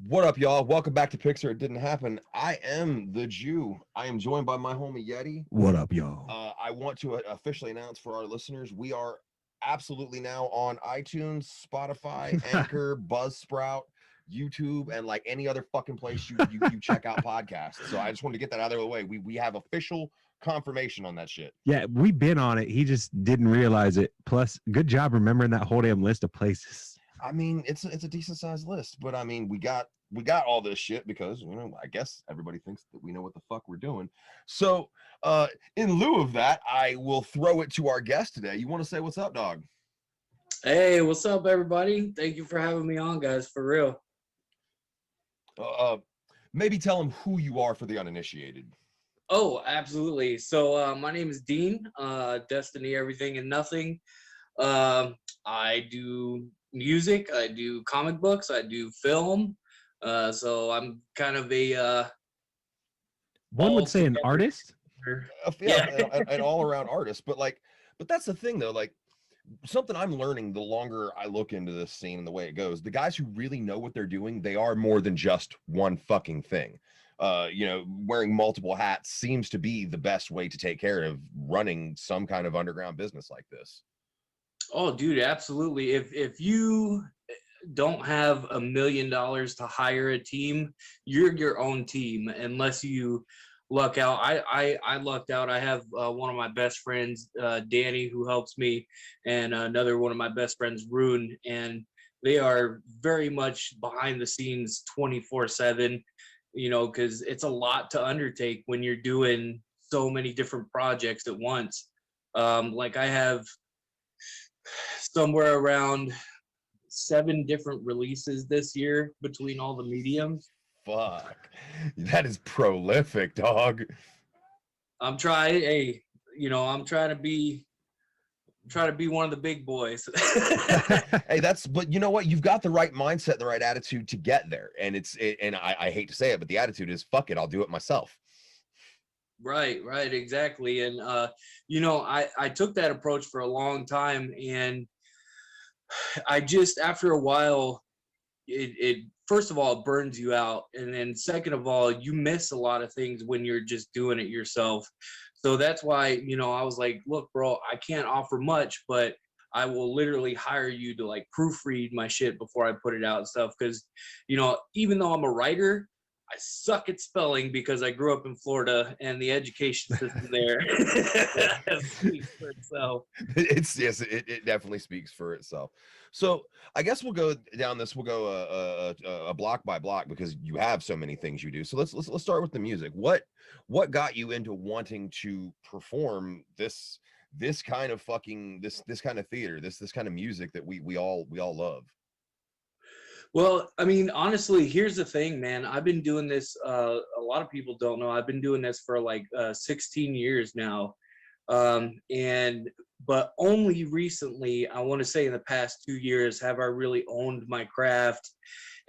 What up, y'all? Welcome back to Pics or It Didn't Happen. I am the Jew. I am joined by my homie Yeti. What up, y'all? I want to officially announce for our listeners, we are absolutely now on iTunes, Spotify, Anchor, Buzzsprout, YouTube, and like any other fucking place you check out podcasts. So I just wanted to get that out of the way. We have official confirmation on that shit. Yeah, we've been on it. He just didn't realize it. Plus, good job remembering that whole damn list of places. I mean, it's a decent sized list, but I mean, we got all this shit because I guess everybody thinks that we know what the fuck we're doing. So, in lieu of that, I will throw it to our guest today. You want to say what's up, dog? Hey, what's up, everybody? Thank you for having me on, guys, for real. Maybe tell them who you are for the uninitiated. Oh, absolutely. So, my name is Dean, Destiny, Everything and Nothing. I do music, I do comic books, I do film. So I'm kind of a One would say an artist. An all-around artist, but that's the thing though, like something I'm learning the longer I look into this scene and the way it goes. The guys who really know what they're doing, they are more than just one fucking thing. Wearing multiple hats seems to be the best way to take care of running some kind of underground business like this. Oh, dude, absolutely. If you don't have $1 million to hire a team, you're your own team unless you luck out. I lucked out. I have one of my best friends, Danny, who helps me, and another one of my best friends, Rune, and they are very much behind the scenes 24/7, because it's a lot to undertake when you're doing so many different projects at once. Like I have somewhere around 7 different releases this year between all the mediums. Fuck, that is prolific, dog. I'm trying. Hey, I'm trying to be one of the big boys. Hey, but you know what? You've got the right mindset, the right attitude to get there. And I hate to say it, but the attitude is fuck it, I'll do it myself. Right, exactly. And I took that approach for a long time, and I just after a while, it first of all, it burns you out, and then second of all, you miss a lot of things when you're just doing it yourself. So that's why I was like, look, bro, I can't offer much, but I will literally hire you to like proofread my shit before I put it out and stuff, because even though I'm a writer, I suck at spelling because I grew up in Florida and the education system there speaks for itself. It definitely speaks for itself. So I guess we'll go down this. We'll go a block by block because you have so many things you do. So let's start with the music. What got you into wanting to perform this kind of fucking this kind of theater, this kind of music that we all love? Well, I mean, honestly, here's the thing, man. I've been doing this. A lot of people don't know. I've been doing this for like 16 years now. But only recently, I want to say in the past 2 years, have I really owned my craft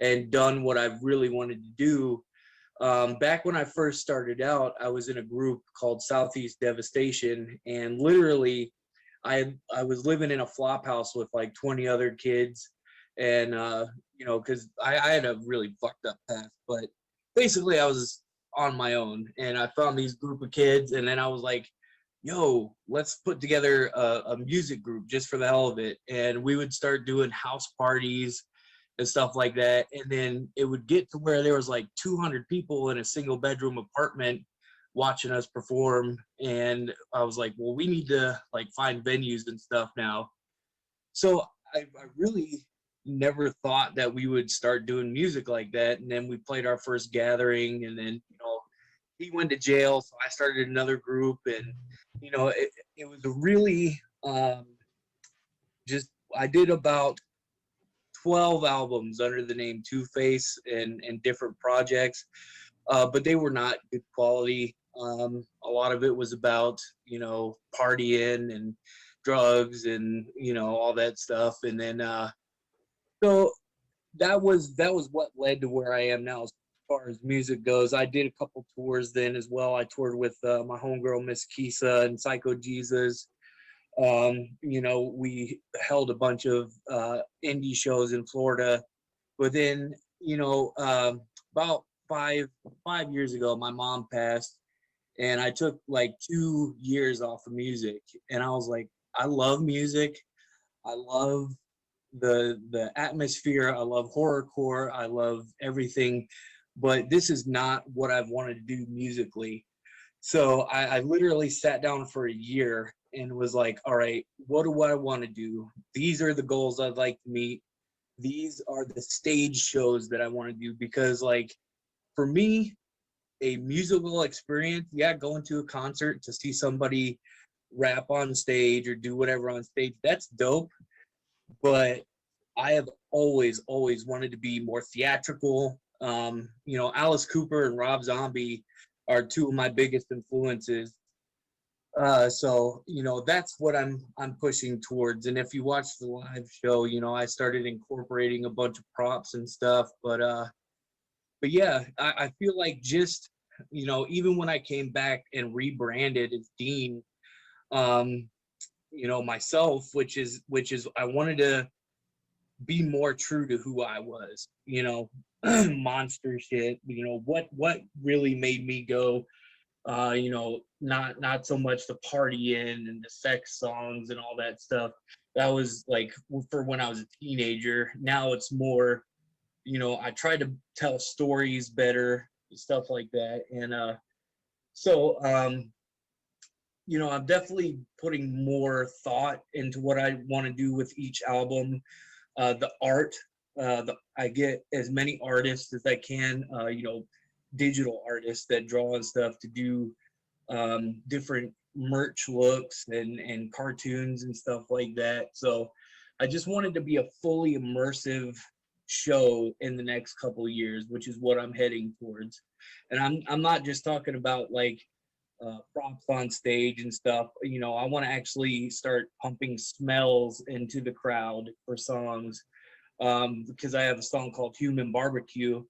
and done what I really wanted to do. Back when I first started out, I was in a group called Southeast Devastation, and literally, I was living in a flop house with like 20 other kids, and because I had a really fucked up past, but basically I was on my own, and I found these group of kids, and then I was like, yo, let's put together a music group just for the hell of it. And we would start doing house parties and stuff like that. And then it would get to where there was like 200 people in a single bedroom apartment watching us perform. And I was like, well, we need to like find venues and stuff now. So I really never thought that we would start doing music like that. And then we played our first gathering, and then, he went to jail. So I started another group, and, it was a really, I did about 12 albums under the name Two Face and different projects, but they were not good quality. A lot of it was about, partying and drugs and, all that stuff. And then, so that was what led to where I am now as far as music goes. I did a couple tours then as well. I toured with my homegirl, Miss Kisa, and Psycho Jesus. We held a bunch of indie shows in Florida. But then, about five years ago, my mom passed, and I took like 2 years off of music, and I was like, I love music. I love the atmosphere. I love horrorcore. I love everything, but this is not what I've wanted to do musically. So I literally sat down for a year and was like, all right, what do I want to do? These are the goals I'd like to meet. These are the stage shows that I want to do, because like for me, a musical experience, yeah, going to a concert to see somebody rap on stage or do whatever on stage, that's dope. But I have always wanted to be more theatrical. Alice Cooper and Rob Zombie are two of my biggest influences. So that's what I'm pushing towards. And if you watch the live show, I started incorporating a bunch of props and stuff. But yeah, I feel like just even when I came back and rebranded as Dean, um, myself, which is I wanted to be more true to who I was, monster shit, what really made me go, not so much the party in and the sex songs and all that stuff. That was like for when I was a teenager. Now it's more, I try to tell stories better, stuff like that. And so I'm definitely putting more thought into what I want to do with each album. The art, I get as many artists as I can, digital artists that draw and stuff to do different merch looks and cartoons and stuff like that. So I just wanted to be a fully immersive show in the next couple of years, which is what I'm heading towards. And I'm not just talking about like props on stage and stuff. I want to actually start pumping smells into the crowd for songs, because I have a song called Human Barbecue,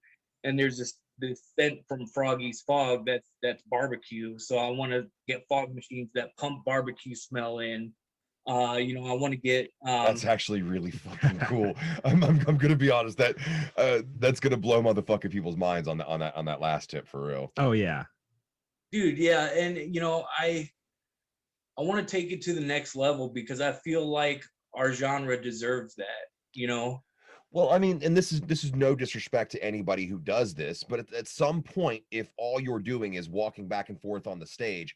and there's this scent from Froggy's Fog that's barbecue. So I want to get fog machines that pump barbecue smell in. I want to get That's actually really fucking cool. I'm gonna be honest, that's gonna blow motherfucking people's minds on that last tip for real. Oh yeah. dude, yeah, and I want to take it to the next level because I feel like our genre deserves that. Well, I mean, and this is no disrespect to anybody who does this, but at some point, if all you're doing is walking back and forth on the stage,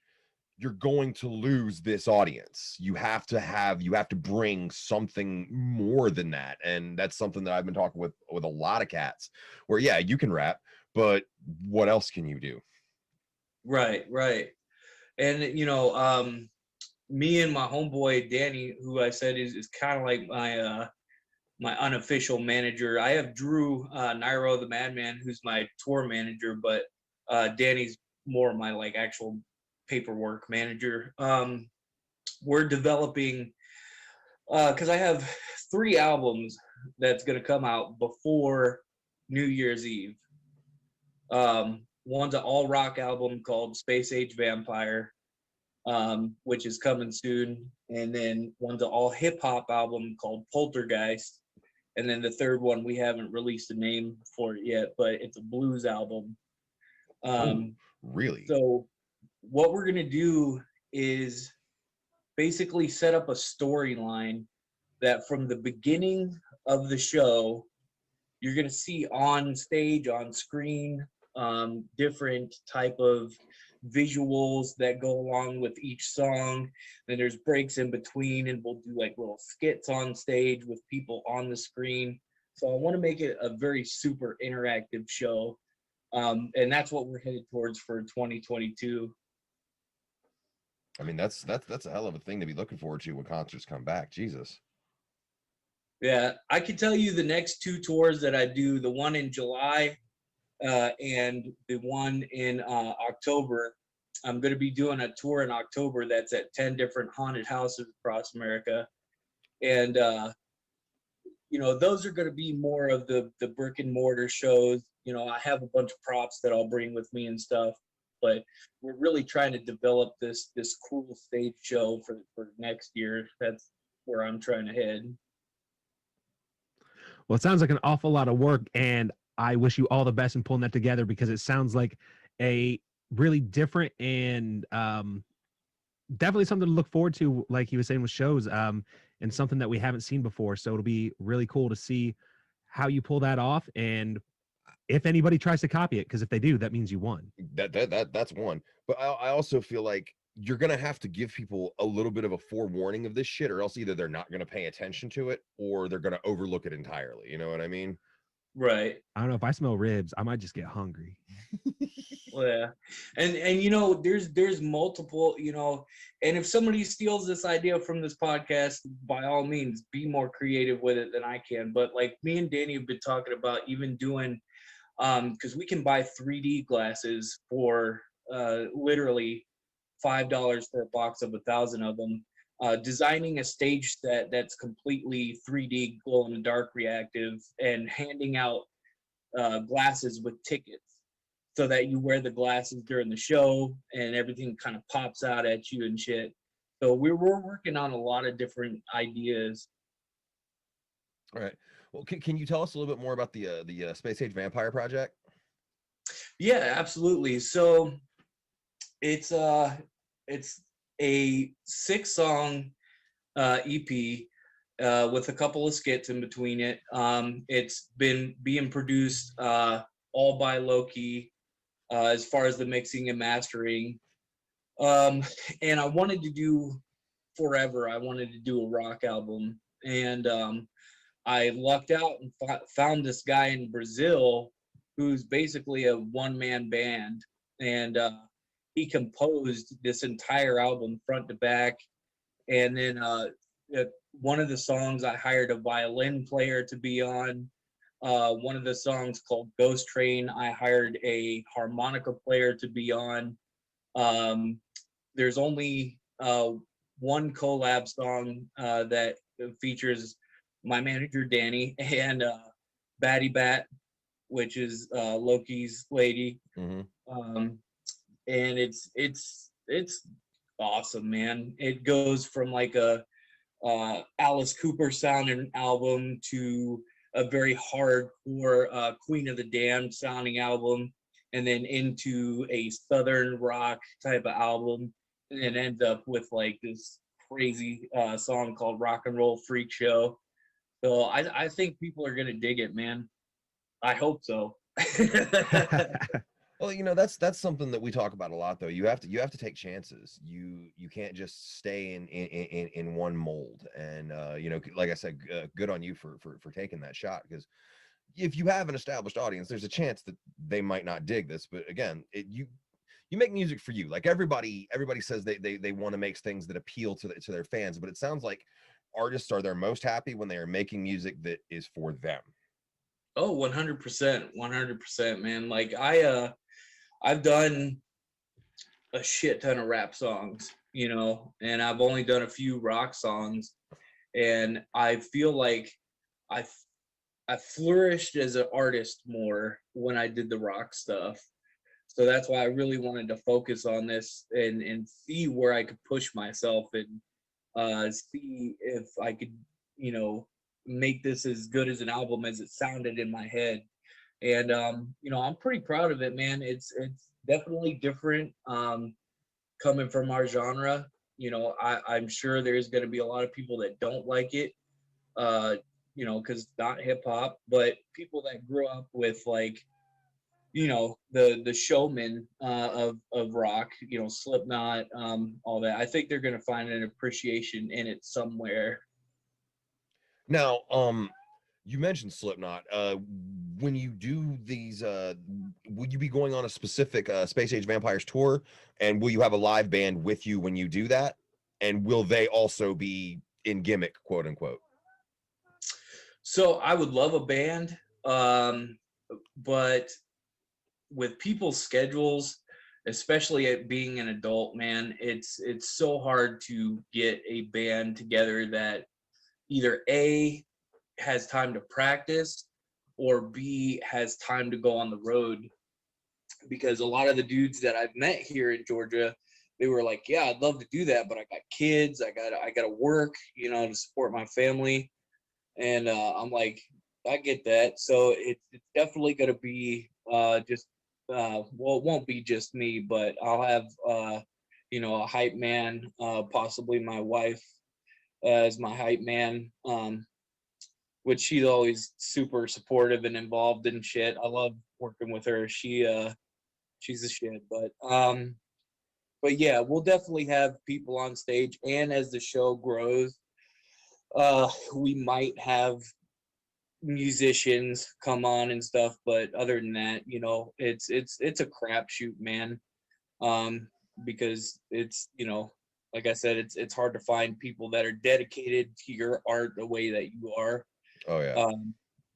you're going to lose this audience. You have to bring something more than that. And that's something that I've been talking with a lot of cats where, yeah, you can rap, but what else can you do? Right. And me and my homeboy Danny, who I said is kind of like my unofficial manager. I have Drew Nairo the Madman, who's my tour manager, but Danny's more my like actual paperwork manager. We're developing because I have 3 albums that's going to come out before New Year's Eve. One's an all rock album called Space Age Vampire, which is coming soon. And then one's an all hip hop album called Poltergeist. And then the third one, we haven't released a name for it yet, but it's a blues album. Really? So what we're going to do is basically set up a storyline that from the beginning of the show, you're going to see on stage, on screen, different type of visuals that go along with each song. Then there's breaks in between, and we'll do like little skits on stage with people on the screen. So I want to make it a very super interactive show, and that's what we're headed towards for 2022. I mean, that's a hell of a thing to be looking forward to when concerts come back. Jesus. Yeah, I can tell you the next 2 tours that I do, the one in July and the one in October. I'm going to be doing a tour in October that's at 10 different haunted houses across America. And, those are going to be more of the brick and mortar shows. I have a bunch of props that I'll bring with me and stuff, but we're really trying to develop this cool stage show for next year. That's where I'm trying to head. Well, it sounds like an awful lot of work, and I wish you all the best in pulling that together, because it sounds like a really different and definitely something to look forward to, like he was saying with shows, and something that we haven't seen before. So it'll be really cool to see how you pull that off, and if anybody tries to copy it, because if they do, that means you won. That's one. But I also feel like you're gonna have to give people a little bit of a forewarning of this shit, or else either they're not gonna pay attention to it or they're gonna overlook it entirely. You know what I mean? Right. I don't know, if I smell ribs, I might just get hungry. Well, yeah. And you know, there's multiple, you know, and if somebody steals this idea from this podcast, by all means, be more creative with it than I can. But like me and Danny have been talking about even doing, because we can buy 3D glasses for literally $5 for a box of 1,000 of them. Designing a stage set that's completely 3D glow in the dark reactive, and handing out glasses with tickets, so that you wear the glasses during the show and everything kind of pops out at you and shit. So we're working on a lot of different ideas. All right. Well, can you tell us a little bit more about the Space Age Vampire project? Yeah, absolutely. So it's it's a 6-song EP with a couple of skits in between it. It's been being produced all by Loki, as far as the mixing and mastering. Um, and I wanted to do forever. I wanted to do a rock album, and I lucked out and found this guy in Brazil who's basically a one-man band, and he composed this entire album front to back. And then one of the songs I hired a violin player to be on. One of the songs called Ghost Train, I hired a harmonica player to be on. Um, there's only one collab song that features my manager Danny and Batty Bat, which is Loki's lady. Mm-hmm. And it's awesome, man. It goes from like a Alice Cooper sounding album to a very hardcore Queen of the Damned sounding album, and then into a southern rock type of album, and it ends up with like this crazy song called Rock and Roll Freak Show. So I think people are gonna dig it, man. I hope so. Well, you know, that's something that we talk about a lot, though. You have to take chances. You can't just stay in one mold. And you know, like I said, good on you for taking that shot, because if you have an established audience, there's a chance that they might not dig this. But again, you make music for you. Like everybody says they want to make things that appeal to their fans, but it sounds like artists are their most happy when they are making music that is for them. Oh, 100%, 100%, man. Like I've done a shit ton of rap songs, you know, and I've only done a few rock songs, and I feel like I I flourished as an artist more when I did the rock stuff. So that's why I really wanted to focus on this and see where I could push myself, and see if I could, you know, make this as good as an album as it sounded in my head. And you know, I'm pretty proud of it, man. It's definitely different, coming from our genre. You know, I'm sure there's going to be a lot of people that don't like it, uh, you know, because it's not hip hop. But people that grew up with, like, you know, the showman of rock, you know, Slipknot, all that, I think they're going to find an appreciation in it somewhere. Now, you mentioned Slipknot. When you do these, will you be going on a specific Space Age Vampires tour? And will you have a live band with you when you do that? And will they also be in gimmick, quote unquote? So I would love a band, but with people's schedules, especially at being an adult, man, it's so hard to get a band together that either A, has time to practice, or B, has time to go on the road. Because a lot of the dudes that I've met here in Georgia, they were like, yeah, I'd love to do that, but I got kids, I got to work, you know, to support my family. And I'm like, I get that. So it's definitely going to be just well, it won't be just me, but I'll have a hype man, possibly my wife as my hype man, which she's always super supportive and involved in shit. I love working with her. She's a shit, but yeah, we'll definitely have people on stage, and as the show grows, we might have musicians come on and stuff, but other than that, it's a crapshoot, man. Because it's, like I said, it's hard to find people that are dedicated to your art the way that you are. Oh yeah.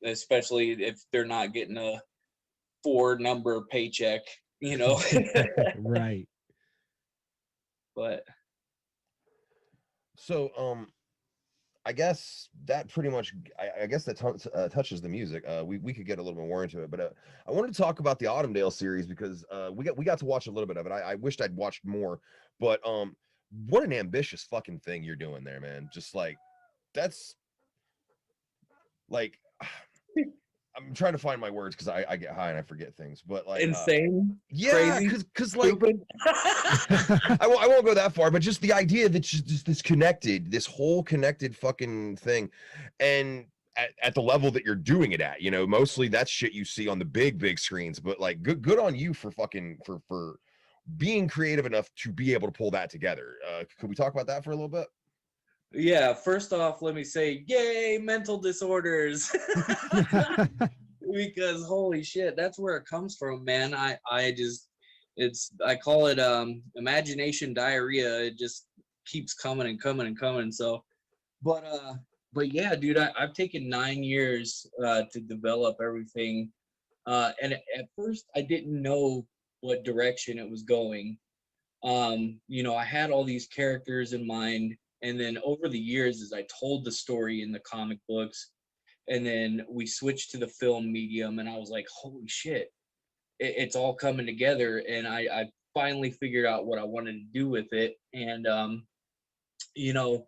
Especially if they're not getting a 4-number paycheck, Right. But So I guess that pretty much. I guess that touches the music. We could get a little bit more into it, but I wanted to talk about the Autumndale series because we got to watch a little bit of it. I wished I'd watched more, but what an ambitious fucking thing you're doing there, man. Just like that's like I'm trying to find my words because I get high and I forget things, but like insane, yeah, crazy, because like stupid. I won't go that far, but just the idea that just this whole connected fucking thing, and at the level that you're doing it at, mostly that's shit you see on the big screens, but like good on you for fucking for being creative enough to be able to pull that together. Could we talk about that for a little bit? Yeah, first off, let me say, yay, mental disorders. Because holy shit, that's where it comes from, man. I call it imagination diarrhea. It just keeps coming and coming and coming. So, but yeah, dude, I've taken 9 years to develop everything. And at first I didn't know what direction it was going. I had all these characters in mind, and then over the years, as I told the story in the comic books, and then we switched to the film medium, and I was like, holy shit, it's all coming together, and I finally figured out what I wanted to do with it. And you know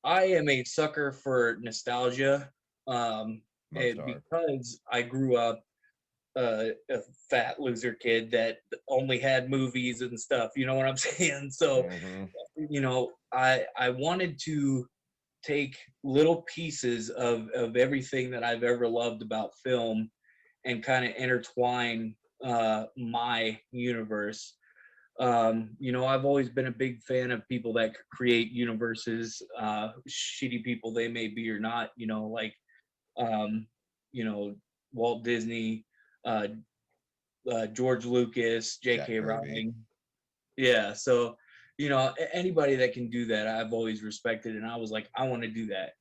I am a sucker for nostalgia, Most are. because I grew up a fat loser kid that only had movies and stuff, you know what I'm saying? So Mm-hmm. I wanted to take little pieces of everything that I've ever loved about film and kind of intertwine my universe. I've always been a big fan of people that create universes, shitty people they may be or not, like um, you know, Walt Disney, uh, George Lucas, Jack J.K. Kirby. Rowling. Yeah, so anybody that can do that, I've always respected, and I was like, I want to do that.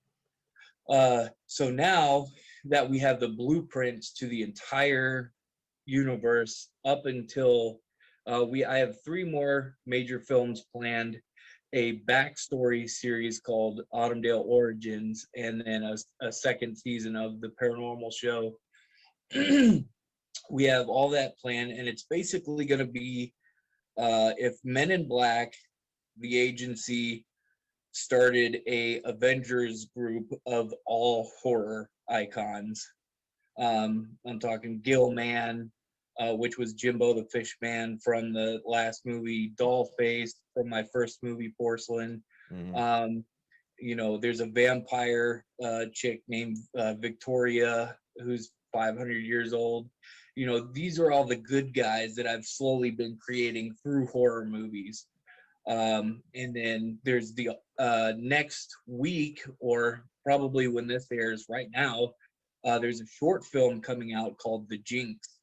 So now that we have the blueprints to the entire universe up until I have 3 more major films planned, a backstory series called Autumndale Origins, and then a second season of the paranormal show. We have all that planned, and it's basically going to be if Men in Black, the agency, started a Avengers group of all horror icons. I'm talking Gilman, which was Jimbo the Fish Man from the last movie, Dollface from my first movie, Porcelain. Mm-hmm. There's a vampire chick named Victoria who's 500 years old. These are all the good guys that I've slowly been creating through horror movies. And then there's the next week, or probably when this airs right now, there's a short film coming out called The Jinx.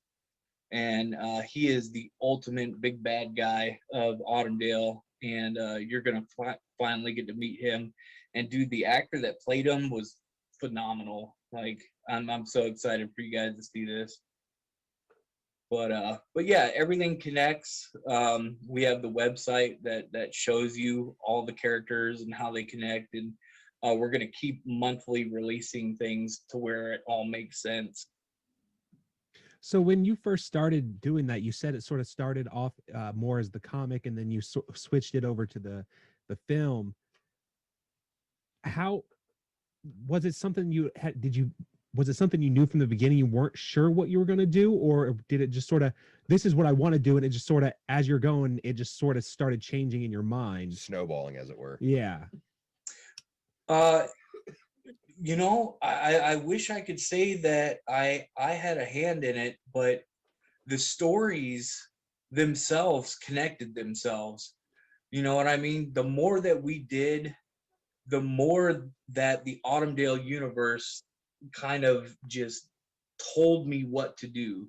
And he is the ultimate big bad guy of Autumndale. And you're going to finally get to meet him. And dude, the actor that played him was phenomenal. Like, I'm so excited for you guys to see this. But yeah, everything connects. We have the website that shows you all the characters and how they connect, and we're gonna keep monthly releasing things to where it all makes sense. So when you first started doing that, you said it sort of started off more as the comic, and then you switched it over to the film. How was it something you had? Did you was it something you knew from the beginning you weren't sure what you were going to do, or did it just sort of, this is what I want to do, and it just sort of, as you're going, it just sort of started changing in your mind? Snowballing, as it were. Yeah. Uh, I wish I could say that I had a hand in it, but the stories themselves connected themselves. You know what I mean? The more that we did, the more that the Autumndale universe kind of just told me what to do.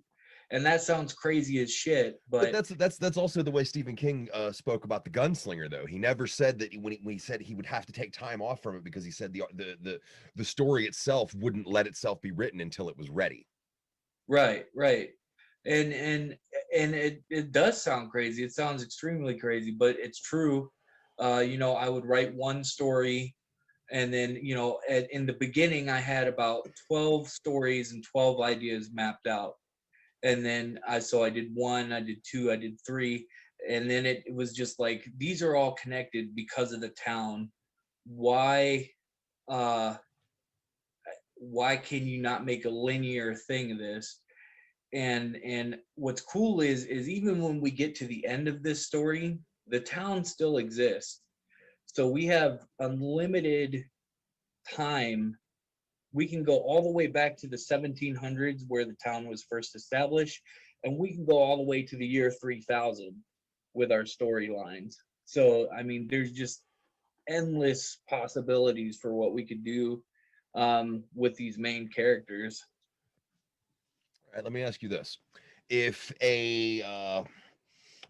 And that sounds crazy as shit, But but that's also the way Stephen King spoke about the gunslinger, though. He never said that when he said he would have to take time off from it, because he said the story itself wouldn't let itself be written until it was ready. right. And it does sound crazy. It sounds extremely crazy, but it's true. I would write one story, and then in the beginning I had about 12 stories and 12 ideas mapped out. And then I did one, I did two, I did three, and then it was just like, these are all connected because of the town. Why uh why can you not make a linear thing of this? And what's cool is even when we get to the end of this story, the town still exists. So we have unlimited time. We can go all the way back to the 1700s where the town was first established, and we can go all the way to the year 3000 with our storylines. So I mean, there's just endless possibilities for what we could do with these main characters. All right, let me ask you this: if a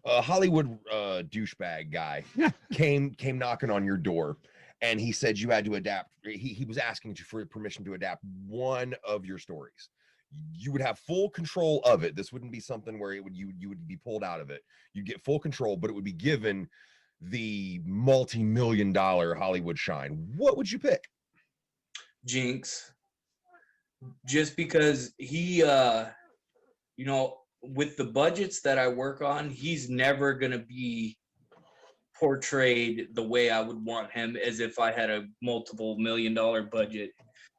Hollywood douchebag guy came knocking on your door, and he said you had to adapt, he was asking you for permission to adapt one of your stories, you would have full control of it. This wouldn't be something where you would be pulled out of it. You'd get full control, but it would be given the multi-million-dollar Hollywood shine. What would you pick? Jinx, just because he with the budgets that I work on, he's never gonna be portrayed the way I would want him as if I had a multiple $1 million budget.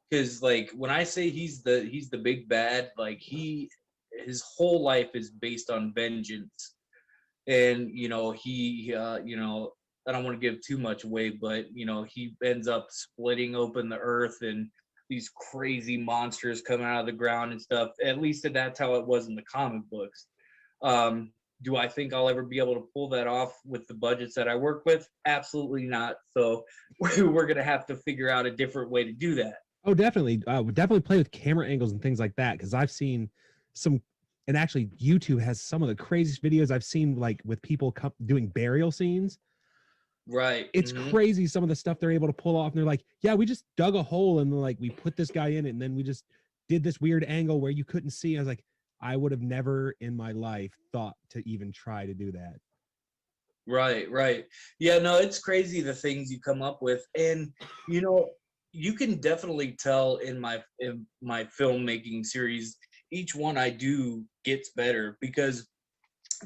Because like when I say he's the big bad, like his whole life is based on vengeance. And he I don't want to give too much away, but he ends up splitting open the earth, and these crazy monsters coming out of the ground and stuff. At least that's how it was in the comic books. Do I think I'll ever be able to pull that off with the budgets that I work with? Absolutely not. So we're gonna have to figure out a different way to do that. Oh, definitely. Would definitely play with camera angles and things like that, because I've seen some, and actually YouTube has some of the craziest videos I've seen, like with people doing burial scenes. Right. It's crazy some of the stuff they're able to pull off, and they're like, yeah, we just dug a hole and like we put this guy in it, and then we just did this weird angle where you couldn't see. I was like, I would have never in my life thought to even try to do that. Right. Yeah, no, it's crazy the things you come up with. And you can definitely tell in my filmmaking series, each one I do gets better, because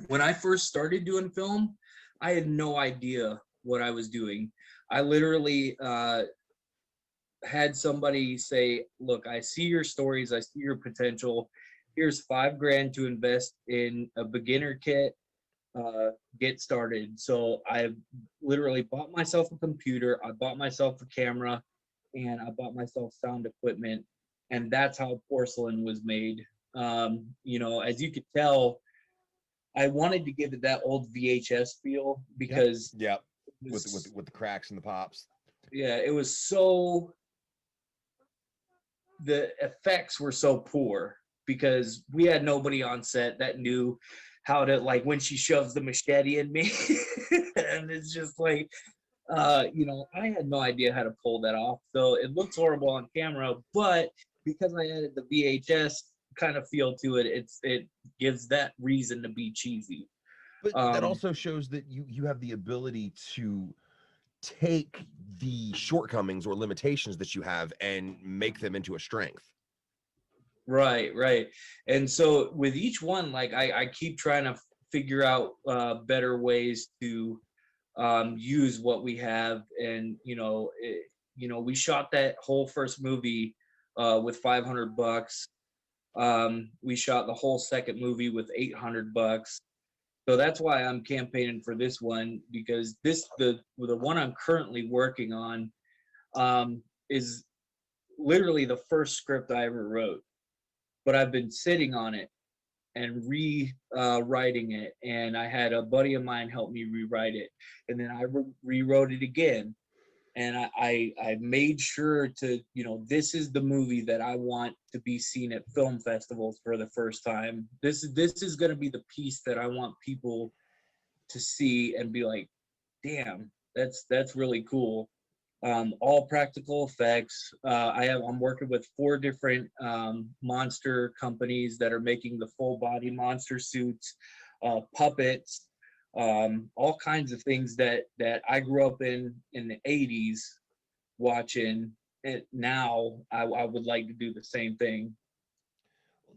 when I first started doing film, I had no idea what I was doing. I literally had somebody say, look, I see your stories, I see your potential. Here's $5,000 to invest in a beginner kit. Get started. So I literally bought myself a computer, I bought myself a camera, and I bought myself sound equipment, and that's how Porcelain was made. As you could tell, I wanted to give it that old VHS feel, because Yep. With the cracks and the pops. yeah, it was so, the effects were so poor because we had nobody on set that knew how to, like, when she shoves the machete in me and it's just like I had no idea how to pull that off, so it looks horrible on camera, but because I added the VHS kind of feel to it, it gives that reason to be cheesy. But that also shows that you have the ability to take the shortcomings or limitations that you have and make them into a strength. Right. And so with each one, like I keep trying to figure out better ways to use what we have. And we shot that whole first movie with $500. We shot the whole second movie with $800. So that's why I'm campaigning for this one, because the one I'm currently working on is literally the first script I ever wrote, but I've been sitting on it and rewriting it, and I had a buddy of mine help me rewrite it, and then I rewrote it again, and I made sure to, this is the movie that I want to be seen at film festivals for the first time. This is going to be the piece that I want people to see and be like, damn, that's really cool. All practical effects. I'm working with 4 different monster companies that are making the full body monster suits, puppets, all kinds of things that I grew up in the 80s watching. And now I would like to do the same thing.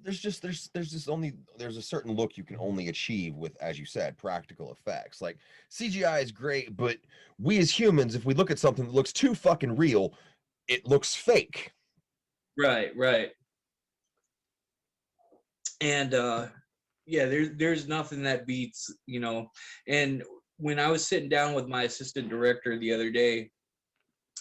There's a certain look you can only achieve with, as you said, practical effects. Like CGI is great, but we as humans, if we look at something that looks too fucking real, it looks fake. Right. And yeah, there's nothing that beats, and when I was sitting down with my assistant director the other day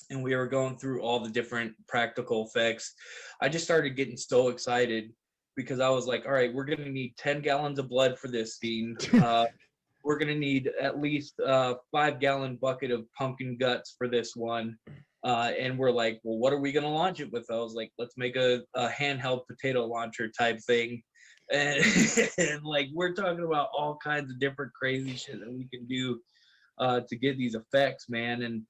and we were going through all the different practical effects, I just started getting so excited, because I was like, all right, we're going to need 10 gallons of blood for this scene. We're going to need at least a 5-gallon bucket of pumpkin guts for this one. And we're like, well, what are we going to launch it with? I was like, let's make a handheld potato launcher type thing. And, and like, we're talking about all kinds of different crazy shit that we can do to get these effects, man.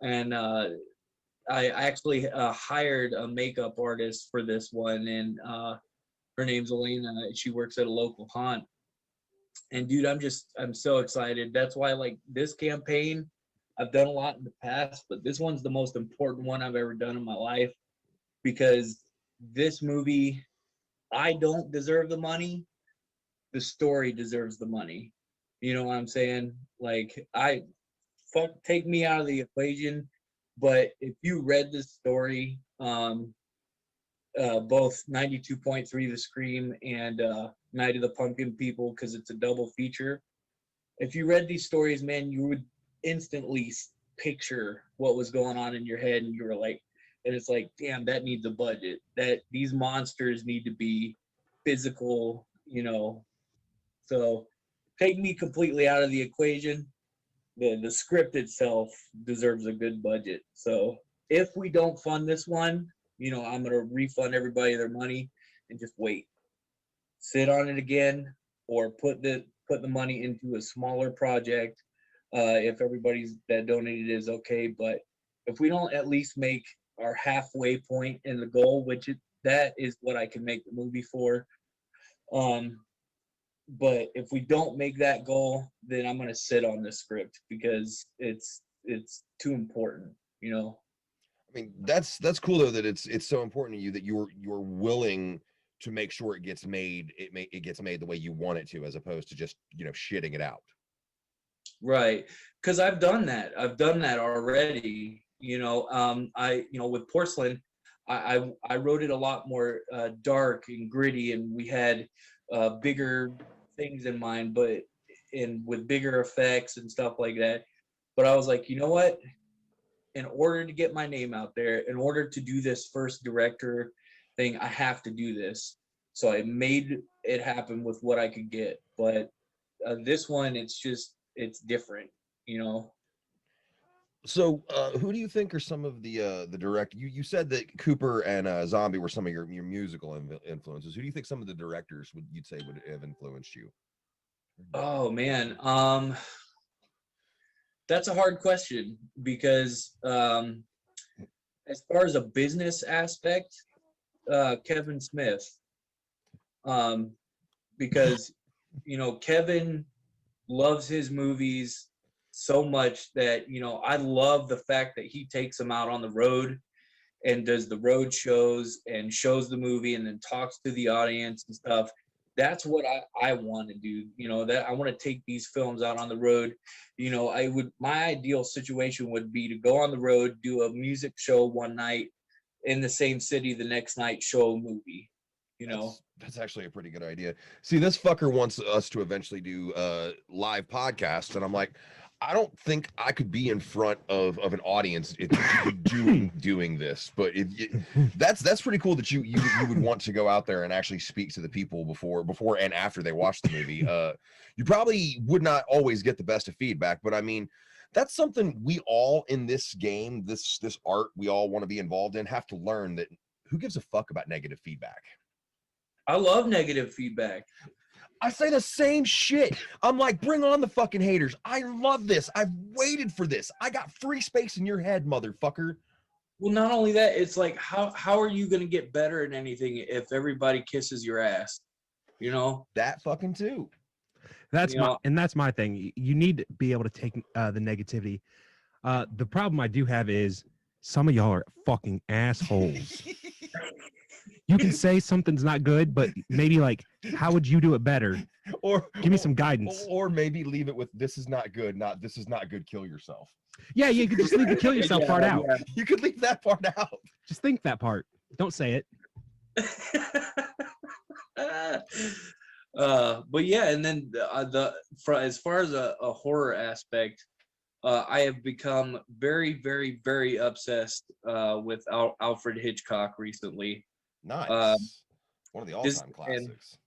And I actually hired a makeup artist for this one, and her name's Elena. She works at a local haunt. And dude, I'm so excited. That's why, like, this campaign, I've done a lot in the past, but this one's the most important one I've ever done in my life, because this movie, I don't deserve the money. The story deserves the money. You know what I'm saying? Like, take me out of the equation, but if you read this story, both 92.3 The Scream and Night of the Pumpkin People, because it's a double feature. If you read these stories, man, you would instantly picture what was going on in your head, and you were like, and it's like, damn, that needs a budget. That these monsters need to be physical, So take me completely out of the equation. The script itself deserves a good budget. So if we don't fund this one, I'm gonna refund everybody their money and just wait, sit on it again, or put the money into a smaller project if everybody's that donated is okay. But if we don't at least make our halfway point in the goal, that is what I can make the movie for. But if we don't make that goal, then I'm gonna sit on this script, because it's too important. I mean, that's cool though, that it's so important to you that you're willing to make sure it gets made. It gets made the way you want it to, as opposed to just shitting it out. Right, because I've done that. I've done that already. With Porcelain, I wrote it a lot more dark and gritty, and we had bigger things in mind, and with bigger effects and stuff like that. But I was like, you know what? In order to get my name out there, in order to do this first director thing, I have to do this. So I made it happen with what I could get. But this one, it's different, So, who do you think are some of the direct? You said that Cooper and Zombie were some of your musical influences. Who do you think some of the directors you'd say would have influenced you? Oh man, that's a hard question, because as far as a business aspect, Kevin Smith, because Kevin loves his movies so much that I love the fact that he takes them out on the road and does the road shows and shows the movie and then talks to the audience and stuff. That's what I want to do. That I want to take these films out on the road. My ideal situation would be to go on the road, do a music show one night, in the same city the next night show a movie. You know, that's actually a pretty good idea. See, this fucker wants us to eventually do live podcasts, and I'm like, I don't think I could be in front of an audience doing this, but that's pretty cool that you would want to go out there and actually speak to the people before and after they watch the movie. You probably would not always get the best of feedback, but I mean, that's something we all in this game, this art we all want to be involved in, have to learn that who gives a fuck about negative feedback. I love negative feedback. I say the same shit. I'm like, bring on the fucking haters. I love this. I've waited for this. I got free space in your head, motherfucker. Well, not only that, it's like, how are you going to get better at anything if everybody kisses your ass? You know? That fucking too. That's my thing. You need to be able to take the negativity. The problem I do have is some of y'all are fucking assholes. You can say something's not good, but maybe like, how would you do it better? Or give me some guidance. Or maybe leave it with, this is not good, not this is not good, kill yourself. Yeah, you could just leave the kill yourself part out. Yeah. You could leave that part out. Just think that part. Don't say it. But yeah, and then as far as a horror aspect, I have become very, very, very obsessed with Alfred Hitchcock recently. Nice. One of the all-time classics.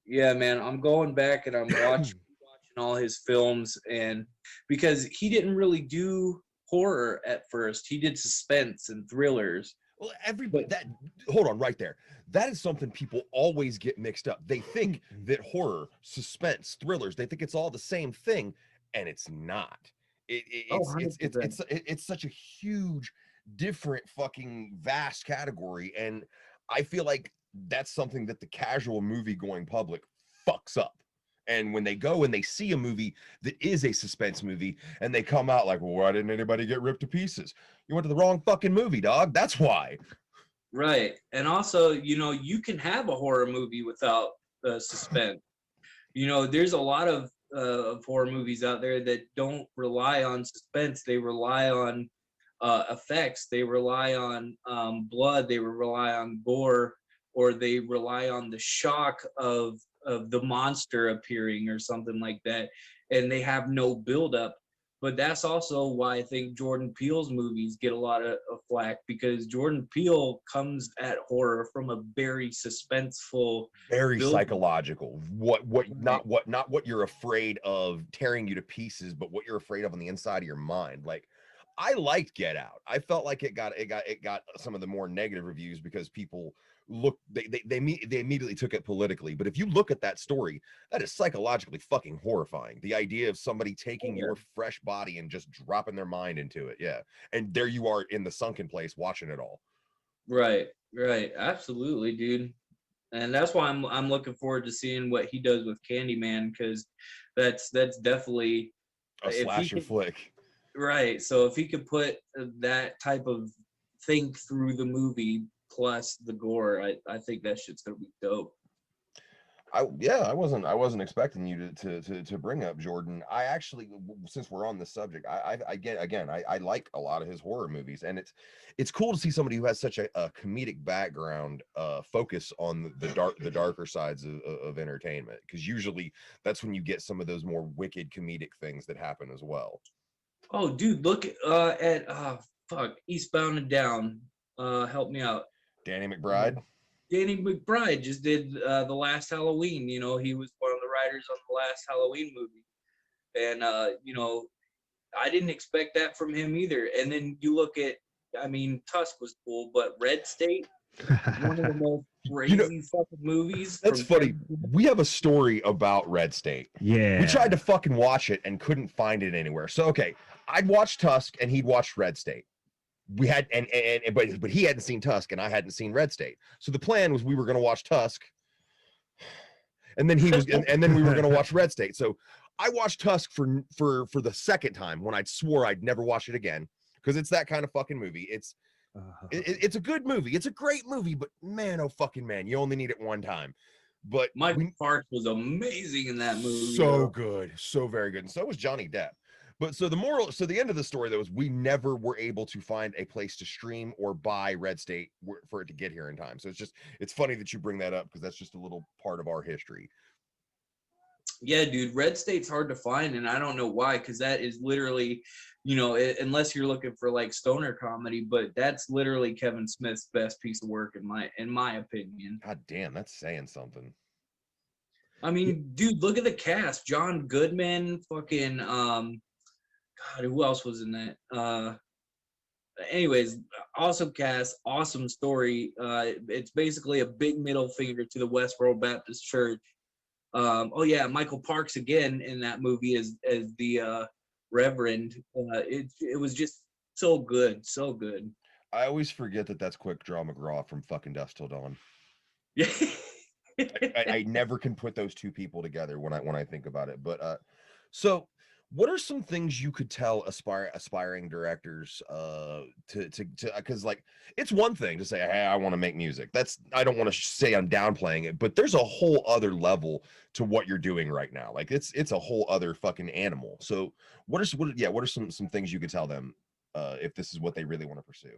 Yeah, man, I'm going back and I'm watching all his films, and because he didn't really do horror at first, he did suspense and thrillers. Well, hold on right there. That is something people always get mixed up. They think that horror, suspense, thrillers, they think it's all the same thing, and it's not. It's such a huge, different, fucking vast category, and I feel like that's something that the casual movie-going public fucks up. And when they go and they see a movie that is a suspense movie, and they come out like, well, why didn't anybody get ripped to pieces? You went to the wrong fucking movie, dog. That's why. Right. And also, you can have a horror movie without suspense. There's a lot of horror movies out there that don't rely on suspense. They rely on effects. They rely on blood. They rely on gore, or they rely on the shock of the monster appearing or something like that, and they have no buildup. But that's also why I think Jordan Peele's movies get a lot of flack, because Jordan Peele comes at horror from a very suspenseful, very psychological. Not what you're afraid of tearing you to pieces, but what you're afraid of on the inside of your mind. Like, I liked Get Out. I felt like it got some of the more negative reviews because people they immediately took it politically. But if you look at that story, that is psychologically fucking horrifying. The idea of somebody taking your fresh body and just dropping their mind into it. Yeah. And there you are in the sunken place watching it all. Right. Absolutely, dude. And that's why I'm looking forward to seeing what he does with Candyman, because that's definitely a slasher flick. Right. So if he could put that type of think through the movie plus the gore, I think that shit's gonna be dope. I wasn't expecting you to bring up Jordan. I actually, since we're on the subject, I like a lot of his horror movies, and it's cool to see somebody who has such a comedic background focus on the darker sides of entertainment, because usually that's when you get some of those more wicked comedic things that happen as well. Oh, dude, look at Eastbound and Down. Help me out. Danny McBride. Danny McBride just did the last Halloween. He was one of the writers on the last Halloween movie, and I didn't expect that from him either. And then you look at, Tusk was cool, but Red State, one of the most crazy fucking movies. That's funny. We have a story about Red State. Yeah. We tried to fucking watch it and couldn't find it anywhere. So okay, I'd watch Tusk and he'd watch Red State. We had but he hadn't seen Tusk and I hadn't seen Red State. So the plan was we were going to watch Tusk, and then and then we were going to watch Red State. So I watched Tusk for the second time when I swore I'd never watch it again, because it's that kind of fucking movie. It's a good movie. It's a great movie, but man, oh fucking man, you only need it one time. But Michael Parks was amazing in that movie. So good, so very good, and so was Johnny Depp. But so the end of the story though is we never were able to find a place to stream or buy Red State for it to get here in time. So it's funny that you bring that up because that's just a little part of our history. Yeah, dude, Red State's hard to find, and I don't know why, because that is literally, unless you're looking for like stoner comedy, but that's literally Kevin Smith's best piece of work in my opinion. God damn, that's saying something. I mean, dude, look at the cast: John Goodman, fucking God, who else was in that? Anyways, awesome cast, awesome story. It's basically a big middle finger to the Westboro Baptist Church. Oh yeah, Michael Parks again in that movie as the Reverend. It was just so good, so good. I always forget that that's Quick Draw McGraw from fucking Dusk Till Dawn. Yeah. I never can put those two people together when I think about it. But so what are some things you could tell aspiring directors to because like it's one thing to say, hey, I want to make music. That's I don't want to say I'm downplaying it, but there's a whole other level to what you're doing right now. Like it's a whole other fucking animal. So what are some things you could tell them if this is what they really want to pursue?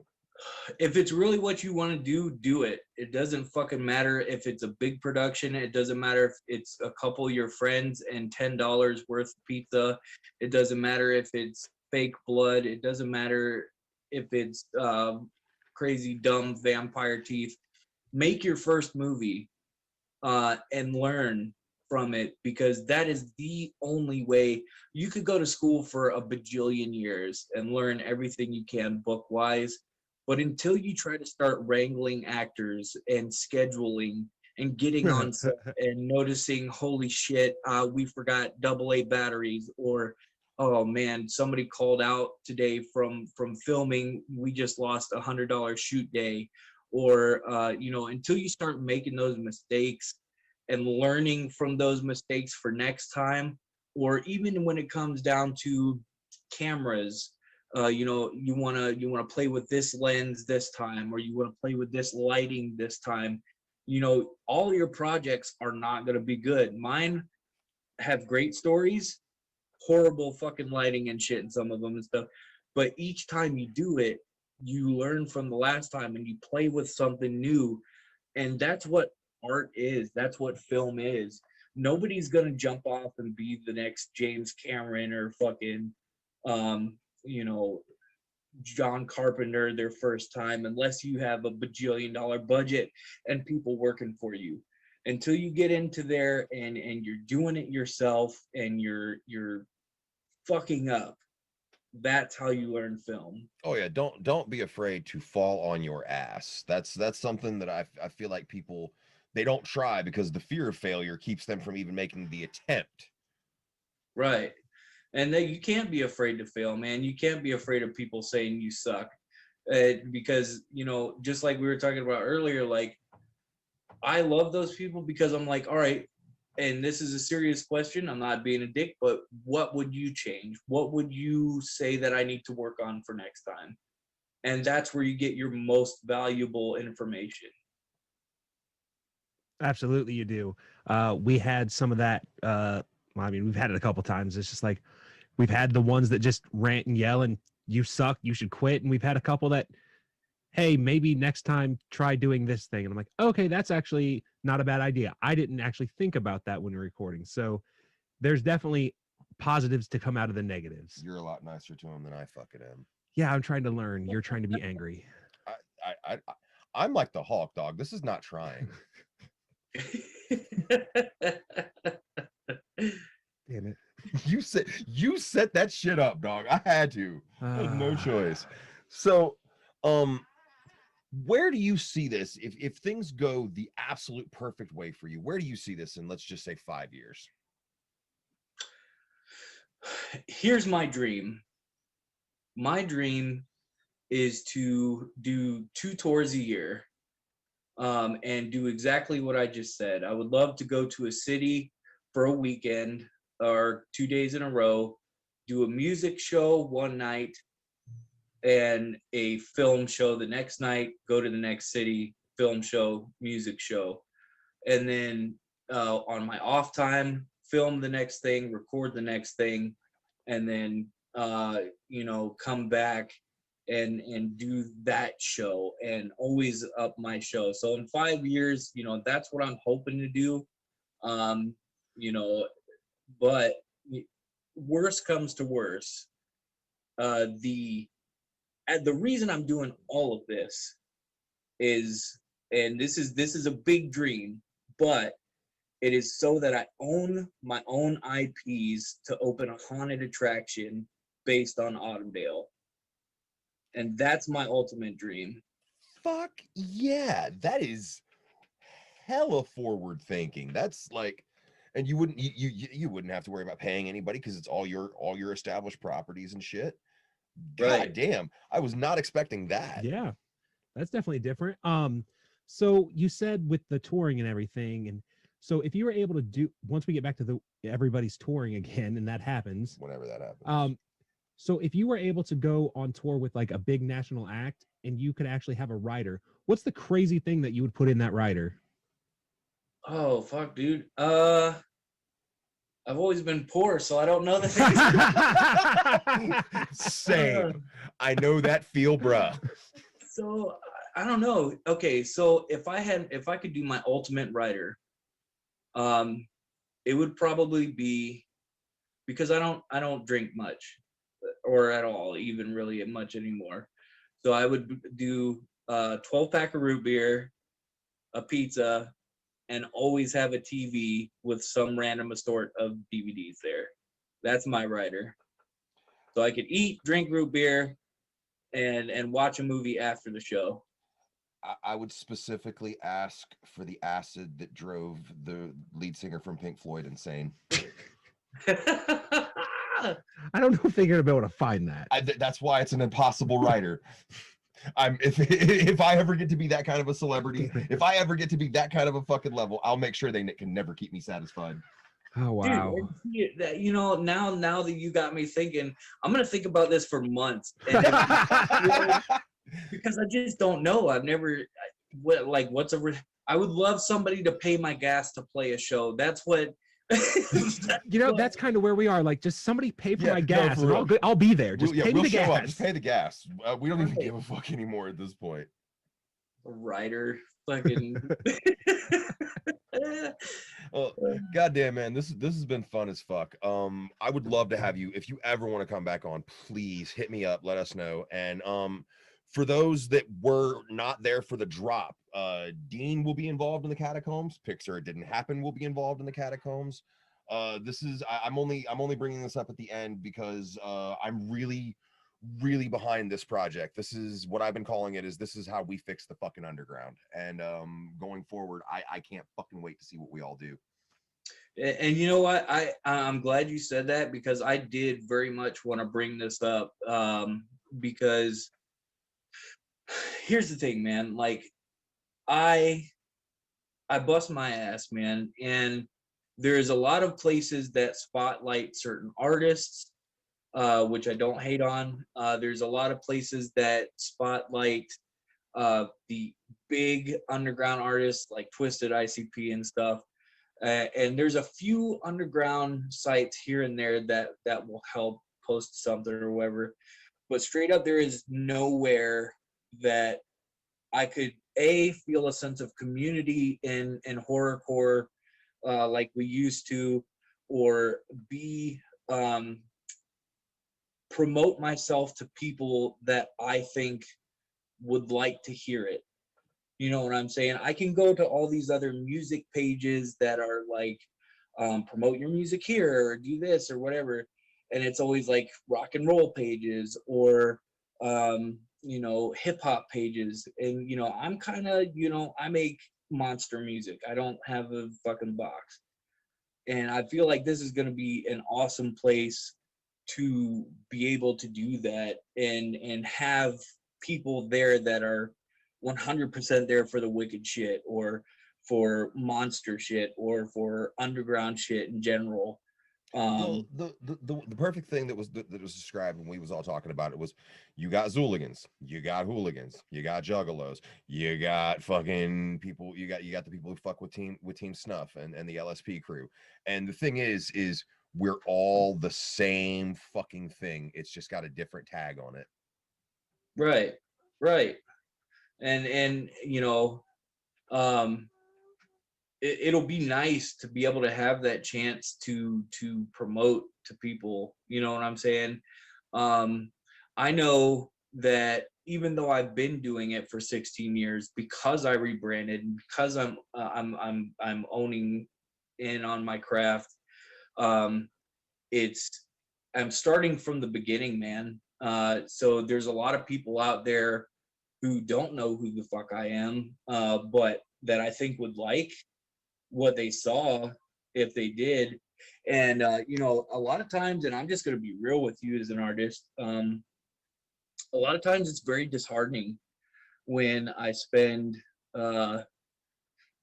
If it's really what you want to do it. It doesn't fucking matter if it's a big production. It doesn't matter if it's a couple of your friends and $10 worth of pizza. It doesn't matter if it's fake blood. It doesn't matter if it's crazy dumb vampire teeth. Make your first movie and learn from it, because that is the only way. You could go to school for a bajillion years and learn everything you can book wise, but until you try to start wrangling actors and scheduling and getting on set and noticing, holy shit, we forgot AA batteries, or oh man, somebody called out today from filming, we just lost $100 shoot day, or until you start making those mistakes and learning from those mistakes for next time, or even when it comes down to cameras, you want to play with this lens this time, or you want to play with this lighting this time. All your projects are not going to be good. Mine have great stories, horrible fucking lighting and shit in some of them and stuff, but each time you do it, you learn from the last time and you play with something new. And that's what art is. That's what film is. Nobody's gonna jump off and be the next James Cameron or fucking you know John Carpenter their first time, unless you have a bajillion-dollar budget and people working for you. Until you get into there and you're doing it yourself and you're fucking up, that's how you learn film. Oh yeah, don't be afraid to fall on your ass. That's something that I feel like people they don't try because the fear of failure keeps them from even making the attempt. Right. And then you can't be afraid to fail, man. You can't be afraid of people saying you suck. Because, just like we were talking about earlier, like, I love those people because I'm like, all right, and this is a serious question. I'm not being a dick, but what would you change? What would you say that I need to work on for next time? And that's where you get your most valuable information. Absolutely, you do. We had some of that. I mean, we've had it a couple times. It's just like we've had the ones that just rant and yell and you suck, you should quit. And we've had a couple that, hey, maybe next time try doing this thing. And I'm like, okay, that's actually not a bad idea. I didn't actually think about that when recording. So there's definitely positives to come out of the negatives. You're a lot nicer to him than I fucking am. Yeah, I'm trying to learn. You're trying to be angry. I'm like the Hulk, dog. This is not trying. Damn it. You set that shit up, dog. I had to. I had no choice. So, where do you see this if things go the absolute perfect way for you? Where do you see this in, let's just say, 5 years? Here's my dream. My dream is to do 2 tours a year, and do exactly what I just said. I would love to go to a city for a weekend or 2 days in a row, do a music show one night and a film show the next night, go to the next city, film show, music show. And then on my off time, film the next thing, record the next thing, and then come back and do that show and always up my show. So in 5 years, that's what I'm hoping to do. Um, you know, but worst comes to worst. The reason I'm doing all of this is, and this is a big dream, but it is so that I own my own IPs to open a haunted attraction based on Autumndale. And that's my ultimate dream. Fuck yeah, that is hella forward thinking. That's like, and you wouldn't have to worry about paying anybody because it's all your established properties and shit. God Right. damn, I was not expecting that. Yeah, that's definitely different. So you said with the touring and everything, and so if you were able to do, once we get back to the everybody's touring again, and that happens, Whenever that happens. so if you were able to go on tour with like a big national act and you could actually have a rider, what's the crazy thing that you would put in that rider? Oh fuck, dude. I've always been poor, so I don't know the things. Same. I know that feel, bruh. So I don't know. Okay, so if I could do my ultimate rider, it would probably be, because I don't drink much or at all, even really much anymore. So I would do 12-pack of root beer, a pizza, and always have a TV with some random assort of DVDs there. That's my rider. So I could eat, drink root beer, and watch a movie after the show. I would specifically ask for the acid that drove the lead singer from Pink Floyd insane. I don't know if they're gonna be able to find that. That's why it's an impossible rider. If I ever get to be that kind of a celebrity, if I ever get to be that kind of a fucking level, I'll make sure they can never keep me satisfied. Oh wow. Dude, now that you got me thinking, I'm gonna think about this for months. And because I just don't know. I've never, I would love somebody to pay my gas to play a show. That's what. That's kind of where we are. Like, just somebody pay for my gas, for and I'll be there. Just pay me the gas. Just pay the gas. We don't even give a fuck anymore at this point. A rider, fucking. Well, goddamn, man, this has been fun as fuck. I would love to have you, if you ever want to come back on, please hit me up, let us know. And for those that were not there for the drop, D.E.A.N will be involved in the catacombs. Pics It Didn't Happen will be involved in the catacombs. I'm only bringing this up at the end because I'm really behind this project. This is what I've been calling it, this is how we fix the fucking underground. And going forward, I can't fucking wait to see what we all do. And you know what? I'm glad you said that, because I did very much want to bring this up, because here's the thing, man. Like, I bust my ass, man, and there's a lot of places that spotlight certain artists, which I don't hate on. There's a lot of places that spotlight the big underground artists like Twisted, ICP, and stuff. And there's a few underground sites here and there that will help post something or whatever. But straight up, there is nowhere that I could feel a sense of community in horrorcore like we used to, or B, promote myself to people that I think would like to hear it. You know what I'm saying? I can go to all these other music pages that are like, promote your music here or do this or whatever. And it's always like rock and roll pages or, hip hop pages. And, I'm kind of, I make monster music. I don't have a fucking box. And I feel like this is going to be an awesome place to be able to do that and have people there that are 100% there for the wicked shit or for monster shit or for underground shit in general. Well, the perfect thing that was described when we was all talking about it was, you got Zooligans, you got hooligans, you got juggalos, you got fucking people, you got the people who fuck with Team Snuff and the LSP crew. And the thing is we're all the same fucking thing. It's just got a different tag on it. Right. Right. And you know, it'll be nice to be able to have that chance to promote to people, you know what I'm saying? I know that even though I've been doing it for 16 years, because I rebranded, because I'm owning in on my craft, it's I'm starting from the beginning, man. So there's a lot of people out there who don't know who the fuck I am, but that I think would like what they saw if they did. And you know, a lot of times, and I'm just going to be real with you as an artist, a lot of times it's very disheartening when I spend uh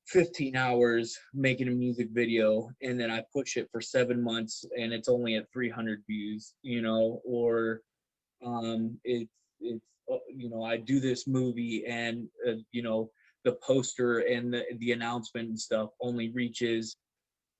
15 hours making a music video and then I push it for 7 months and it's only at 300 views, you know, or it's you know, I do this movie and you know, the poster and the announcement and stuff only reaches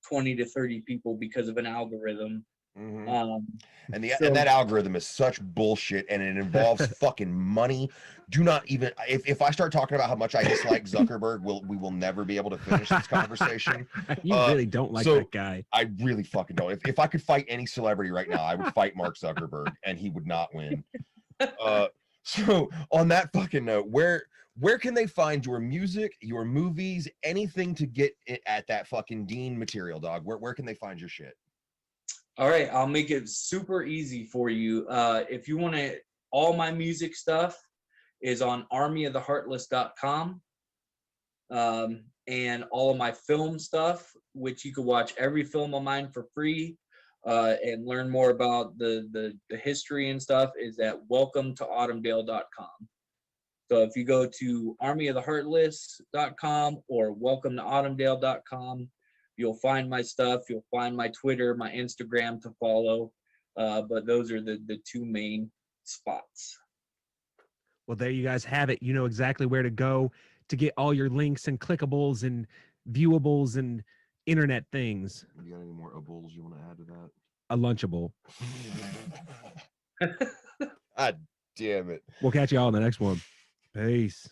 20 to 30 people because of an algorithm. Mhm. um And so that algorithm is such bullshit, and it involves fucking money. Do not even, if I start talking about how much I dislike Zuckerberg, we will never be able to finish this conversation. You really don't like so that guy. I really fucking don't. If I could fight any celebrity right now, I would fight Mark Zuckerberg, and he would not win. So on that fucking note, where can they find your music, your movies, anything to get it at that fucking D.E.A.N material, dog? Where can they find your shit? all right, I'll make it super easy for you. If you want to, all my music stuff is on armyoftheheartless.com. And all of my film stuff, which you can watch every film of mine for free, and learn more about the history and stuff, is at welcometoautumndale.com. So if you go to armyoftheheartless.com or welcometoautumndale.com, you'll find my stuff. You'll find my Twitter, my Instagram to follow. But those are the two main spots. Well, there you guys have it. You know exactly where to go to get all your links and clickables and viewables and internet things. You got any more ables you want to add to that? A Lunchable. God damn it. We'll catch you all in the next one. Peace.